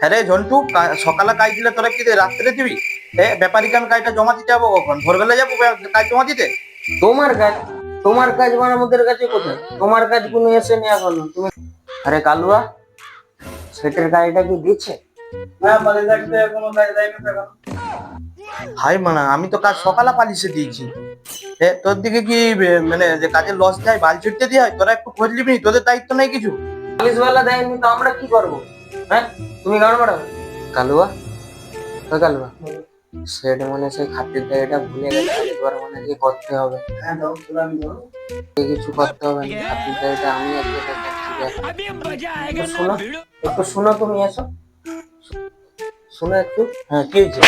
হ্যাঁ রে ঝন্টু, সকালে কাজ দিলে তোরা কি রাত্রে দিবি? ব্যাপারী কান কাজটা জমা দিতে যাবো কখন? ভোরবেলা যাবো কাজ জমা দিতে? তোমার কাজ, তোমার কাজ মানে আমাদের কাছে কোথায়? তোমার কাজ কোনো এসেনি এখনো। তুমি আরে কালুয়া, সেটের গাড়িটা কি দিচ্ছে? হাই মানা, আমি তো কাজ সকালে পালিশে দিয়েছি। তোর দিকে কি মানে যে কাজের লস যায় বাল ছিটতে দিয়ে হয়? তোরা একটু খোঁজ নিবি, তোদের দায়িত্ব নাই কিছু? পুলিশওয়ালা দেয়নি তো আমরা কি করবো? হ্যাঁ, তুমি গান মারাও। কালুয়া, ওই কালুয়া, সেট মানে সেই খাতির দায়টা ভুলে গেছে, এবার মানে কি করতে হবে? কিছু করতে হবে না, খাতির দায়টা আমি আজকে দেখাচ্ছি। শোনো, একটু শোনো, তুমি এসো, শোনো একটু। হ্যাঁ, কি হয়েছে?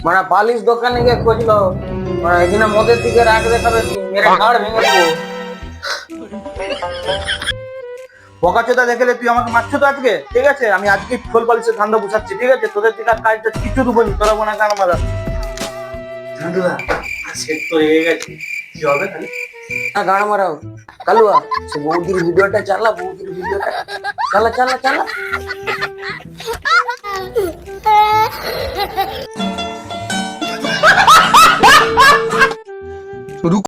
মানে পালিশ দোকানে গিয়ে খুঁজলো, মানে এখানে মদের দিকে রাখ দেখাবে, মেরে ঘাড় ভেঙে দেবো। বকাচোদা দেখলে তুই আমাকে মারছো তো আজকে? ঠিক আছে, আমি আজকে ফোল পালিশের ধান্দা বসাচ্ছি। ঠিক আছে, তোদের থেকে আর কাজটা কিছু দেবো নি, তোরা মনে গান মারা। সেট তো হয়ে গেছে, কি হবে তাহলে? গান মারাও। কালুয়া, সে বৌদির ভিডিওটা চালা, বৌদির ভিডিওটা চালা চালা চালা।